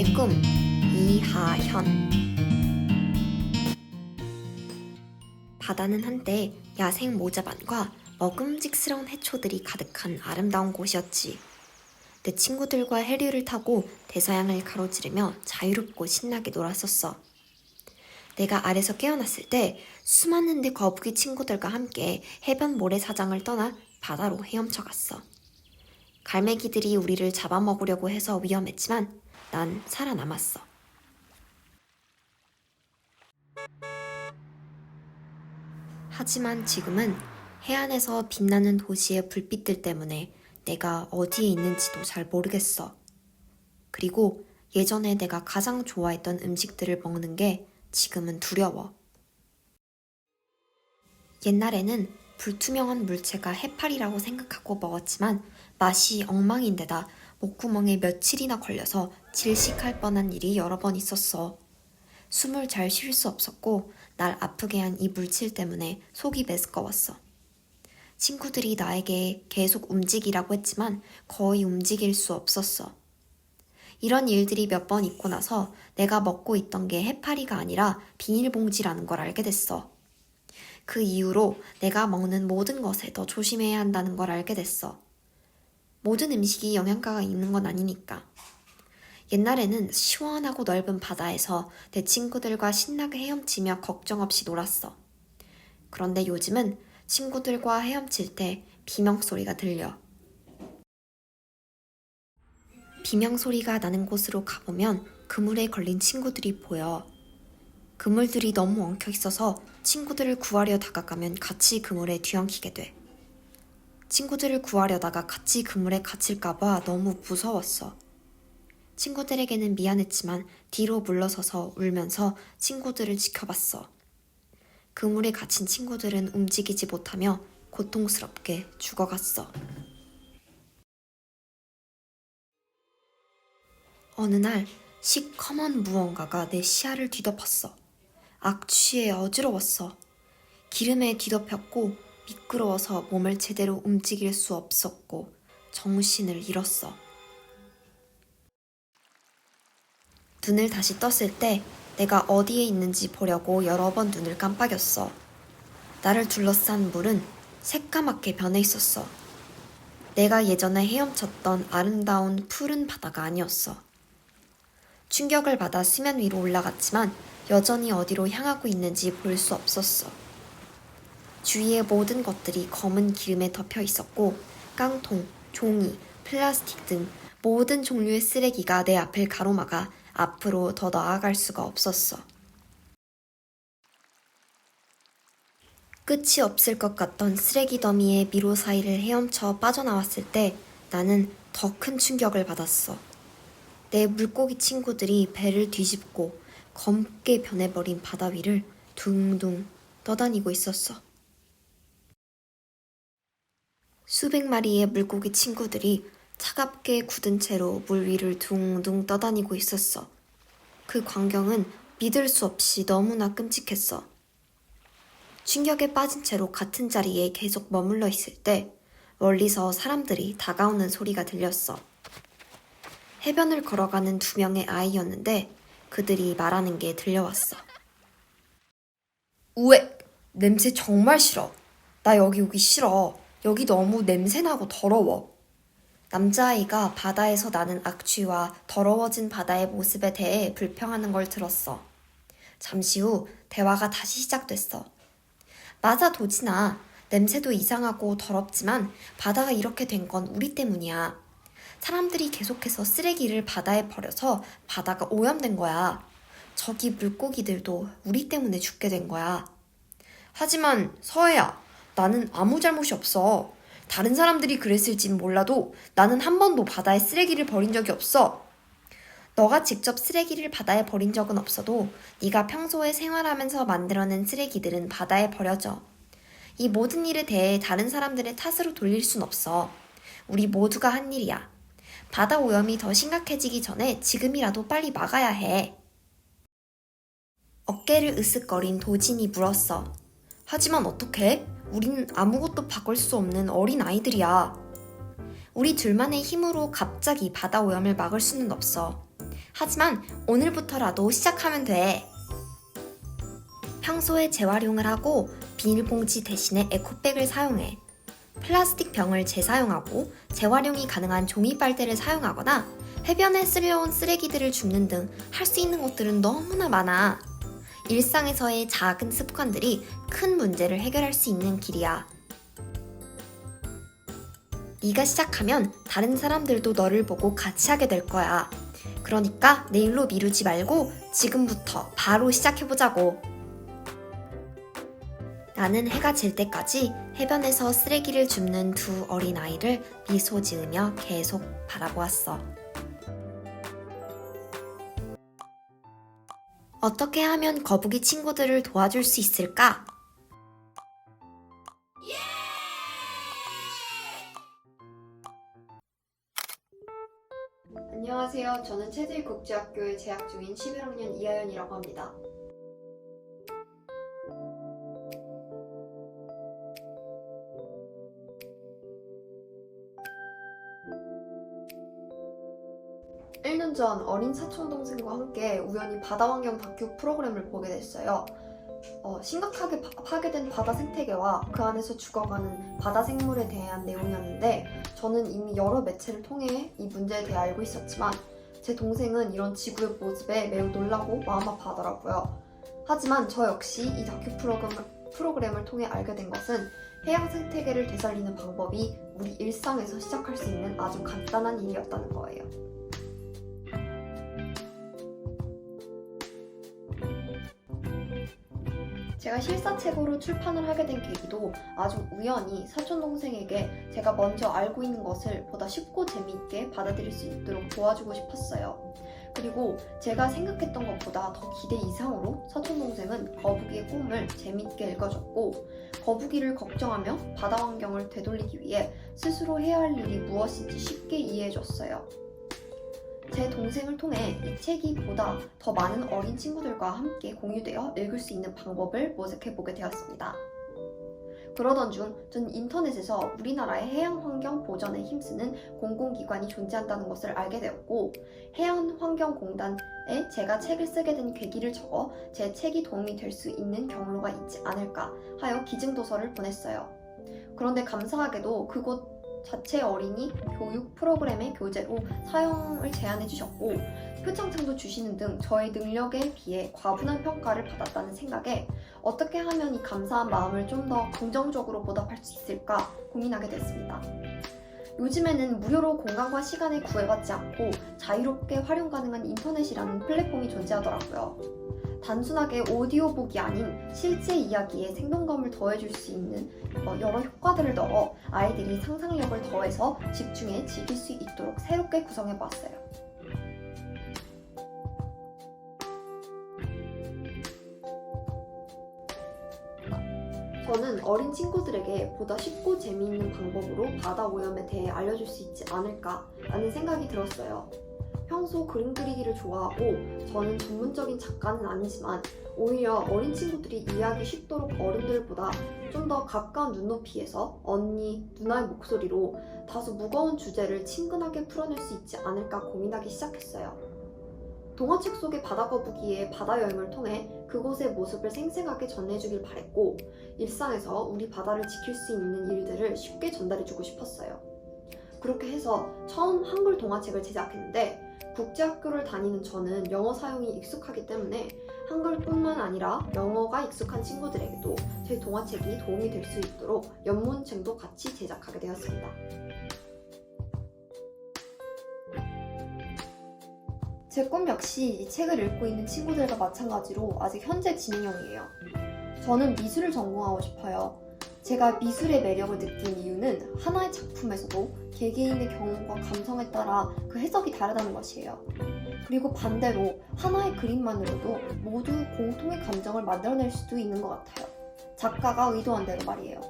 나의 꿈, 이하현. 바다는 한때 야생 모자반과 먹음직스러운 해초들이 가득한 아름다운 곳이었지. 내 친구들과 해류를 타고 대서양을 가로지르며 자유롭고 신나게 놀았었어. 내가 알에서 깨어났을 때 수많은 내 거북이 친구들과 함께 해변 모래사장을 떠나 바다로 헤엄쳐갔어. 갈매기들이 우리를 잡아먹으려고 해서 위험했지만 난 살아남았어. 하지만 지금은 해안에서 빛나는 도시의 불빛들 때문에 내가 어디에 있는지도 잘 모르겠어. 그리고 예전에 내가 가장 좋아했던 음식들을 먹는 게 지금은 두려워. 옛날에는 불투명한 물체가 해파리라고 생각하고 먹었지만 맛이 엉망인데다 목구멍에 며칠이나 걸려서 질식할 뻔한 일이 여러 번 있었어. 숨을 잘 쉴 수 없었고 날 아프게 한 이 물질 때문에 속이 메스꺼웠어. 친구들이 나에게 계속 움직이라고 했지만 거의 움직일 수 없었어. 이런 일들이 몇 번 있고 나서 내가 먹고 있던 게 해파리가 아니라 비닐봉지라는 걸 알게 됐어. 그 이후로 내가 먹는 모든 것에 더 조심해야 한다는 걸 알게 됐어. 모든 음식이 영양가가 있는 건 아니니까. 옛날에는 시원하고 넓은 바다에서 내 친구들과 신나게 헤엄치며 걱정 없이 놀았어. 그런데 요즘은 친구들과 헤엄칠 때 비명소리가 들려. 비명소리가 나는 곳으로 가보면 그물에 걸린 친구들이 보여. 그물들이 너무 엉켜 있어서 친구들을 구하려 다가가면 같이 그물에 뒤엉키게 돼. 친구들을 구하려다가 같이 그물에 갇힐까봐 너무 무서웠어. 친구들에게는 미안했지만 뒤로 물러서서 울면서 친구들을 지켜봤어. 그물에 갇힌 친구들은 움직이지 못하며 고통스럽게 죽어갔어. 어느 날 시커먼 무언가가 내 시야를 뒤덮었어. 악취에 어지러웠어. 기름에 뒤덮였고 미끄러워서 몸을 제대로 움직일 수 없었고 정신을 잃었어. 눈을 다시 떴을 때 내가 어디에 있는지 보려고 여러 번 눈을 깜빡였어. 나를 둘러싼 물은 새까맣게 변해 있었어. 내가 예전에 헤엄쳤던 아름다운 푸른 바다가 아니었어. 충격을 받아 수면 위로 올라갔지만 여전히 어디로 향하고 있는지 볼 수 없었어. 주위의 모든 것들이 검은 기름에 덮여 있었고 깡통, 종이, 플라스틱 등 모든 종류의 쓰레기가 내 앞을 가로막아 앞으로 더 나아갈 수가 없었어. 끝이 없을 것 같던 쓰레기 더미의 미로 사이를 헤엄쳐 빠져나왔을 때 나는 더 큰 충격을 받았어. 내 물고기 친구들이 배를 뒤집고 검게 변해버린 바다 위를 둥둥 떠다니고 있었어. 수백 마리의 물고기 친구들이 차갑게 굳은 채로 물 위를 둥둥 떠다니고 있었어. 그 광경은 믿을 수 없이 너무나 끔찍했어. 충격에 빠진 채로 같은 자리에 계속 머물러 있을 때 멀리서 사람들이 다가오는 소리가 들렸어. 해변을 걸어가는 2명의 아이였는데 그들이 말하는 게 들려왔어. 우엑! 냄새 정말 싫어. 나 여기 오기 싫어. 여기 너무 냄새나고 더러워. 남자아이가 바다에서 나는 악취와 더러워진 바다의 모습에 대해 불평하는 걸 들었어. 잠시 후 대화가 다시 시작됐어. 맞아, 도진아. 냄새도 이상하고 더럽지만 바다가 이렇게 된 건 우리 때문이야. 사람들이 계속해서 쓰레기를 바다에 버려서 바다가 오염된 거야. 저기 물고기들도 우리 때문에 죽게 된 거야. 하지만 서해야, 나는 아무 잘못이 없어. 다른 사람들이 그랬을진 몰라도 나는 한 번도 바다에 쓰레기를 버린 적이 없어. 너가 직접 쓰레기를 바다에 버린 적은 없어도 네가 평소에 생활하면서 만들어낸 쓰레기들은 바다에 버려져. 이 모든 일에 대해 다른 사람들의 탓으로 돌릴 순 없어. 우리 모두가 한 일이야. 바다 오염이 더 심각해지기 전에 지금이라도 빨리 막아야 해. 어깨를 으쓱거린 도진이 물었어. 하지만 어떡해? 우리는 아무것도 바꿀 수 없는 어린 아이들이야. 우리 둘만의 힘으로 갑자기 바다 오염을 막을 수는 없어. 하지만 오늘부터라도 시작하면 돼. 평소에 재활용을 하고 비닐봉지 대신에 에코백을 사용해. 플라스틱 병을 재사용하고 재활용이 가능한 종이 빨대를 사용하거나 해변에 쓸려온 쓰레기들을 줍는 등 할 수 있는 것들은 너무나 많아. 일상에서의 작은 습관들이 큰 문제를 해결할 수 있는 길이야. 네가 시작하면 다른 사람들도 너를 보고 같이 하게 될 거야. 그러니까 내일로 미루지 말고 지금부터 바로 시작해보자고. 나는 해가 질 때까지 해변에서 쓰레기를 줍는 두 어린아이를 미소 지으며 계속 바라보았어. 어떻게 하면 거북이 친구들을 도와줄 수 있을까? 안녕하세요. 저는 체질국제학교에 재학 중인 11학년 이하연이라고 합니다. (1년) 전 어린 사촌동생과 함께 우연히 바다환경 다큐 프로그램을 보게 됐어요. 심각하게 파괴된 바다 생태계와 그 안에서 죽어가는 바다 생물에 대한 내용이었는데, 저는 이미 여러 매체를 통해 이 문제에 대해 알고 있었지만 제 동생은 이런 지구의 모습에 매우 놀라고 마음 아파하더라고요. 하지만 저 역시 이 다큐 프로그램을 통해 알게 된 것은 해양 생태계를 되살리는 방법이 우리 일상에서 시작할 수 있는 아주 간단한 일이었다는 거예요. 제가 실사책으로 출판을 하게 된 계기도 아주 우연히 사촌동생에게 제가 먼저 알고 있는 것을 보다 쉽고 재미있게 받아들일 수 있도록 도와주고 싶었어요. 그리고 제가 생각했던 것보다 더 기대 이상으로 사촌동생은 거북이의 꿈을 재미있게 읽어줬고, 거북이를 걱정하며 바다 환경을 되돌리기 위해 스스로 해야 할 일이 무엇인지 쉽게 이해해줬어요. 제 동생을 통해 이 책이 보다 더 많은 어린 친구들과 함께 공유되어 읽을 수 있는 방법을 모색해보게 되었습니다. 그러던 중 전 인터넷에서 우리나라의 해양환경 보전에 힘쓰는 공공기관이 존재한다는 것을 알게 되었고, 해양환경공단에 제가 책을 쓰게 된 계기를 적어 제 책이 도움이 될 수 있는 경로가 있지 않을까 하여 기증도서를 보냈어요. 그런데 감사하게도 그곳 자체 어린이 교육 프로그램의 교재로 사용을 제안해 주셨고, 표창장도 주시는 등 저의 능력에 비해 과분한 평가를 받았다는 생각에 어떻게 하면 이 감사한 마음을 좀 더 긍정적으로 보답할 수 있을까 고민하게 됐습니다. 요즘에는 무료로 공간과 시간을 구애받지 않고 자유롭게 활용 가능한 인터넷이라는 플랫폼이 존재하더라고요. 단순하게 오디오북이 아닌 실제 이야기에 생동감을 더해줄 수 있는 여러 효과들을 넣어 아이들이 상상력을 더해서 집중해 즐길 수 있도록 새롭게 구성해보았어요. 저는 어린 친구들에게 보다 쉽고 재미있는 방법으로 바다 오염에 대해 알려줄 수 있지 않을까라는 생각이 들었어요. 평소 그림 그리기를 좋아하고 저는 전문적인 작가는 아니지만 오히려 어린 친구들이 이해하기 쉽도록 어른들보다 좀 더 가까운 눈높이에서 언니, 누나의 목소리로 다소 무거운 주제를 친근하게 풀어낼 수 있지 않을까 고민하기 시작했어요. 동화책 속의 바다거북이의 바다 여행을 통해 그곳의 모습을 생생하게 전해주길 바랬고, 일상에서 우리 바다를 지킬 수 있는 일들을 쉽게 전달해주고 싶었어요. 그렇게 해서 처음 한글 동화책을 제작했는데, 국제학교를 다니는 저는 영어 사용이 익숙하기 때문에 한글뿐만 아니라 영어가 익숙한 친구들에게도 제 동화책이 도움이 될 수 있도록 연문책도 같이 제작하게 되었습니다. 제 꿈 역시 이 책을 읽고 있는 친구들과 마찬가지로 아직 현재 진행형이에요. 저는 미술을 전공하고 싶어요. 제가 미술의 매력을 느낀 이유는 하나의 작품에서도 개개인의 경험과 감성에 따라 그 해석이 다르다는 것이에요. 그리고 반대로 하나의 그림만으로도 모두 공통의 감정을 만들어낼 수도 있는 것 같아요. 작가가 의도한 대로 말이에요.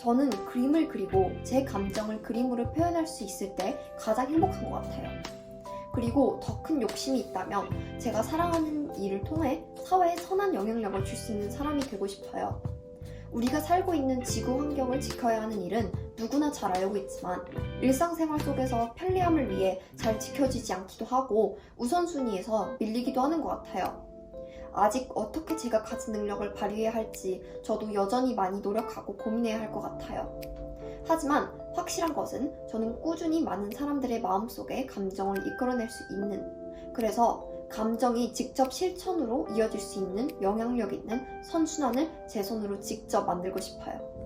저는 그림을 그리고 제 감정을 그림으로 표현할 수 있을 때 가장 행복한 것 같아요. 그리고 더 큰 욕심이 있다면 제가 사랑하는 일을 통해 사회에 선한 영향력을 줄 수 있는 사람이 되고 싶어요. 우리가 살고 있는 지구 환경을 지켜야 하는 일은 누구나 잘 알고 있지만 일상생활 속에서 편리함을 위해 잘 지켜지지 않기도 하고 우선순위에서 밀리기도 하는 것 같아요. 아직 어떻게 제가 가진 능력을 발휘해야 할지 저도 여전히 많이 노력하고 고민해야 할 것 같아요. 하지만 확실한 것은 저는 꾸준히 많은 사람들의 마음속에 감정을 이끌어낼 수 있는, 그래서 감정이 직접 실천으로 이어질 수 있는 영향력 있는 선순환을 제 손으로 직접 만들고 싶어요.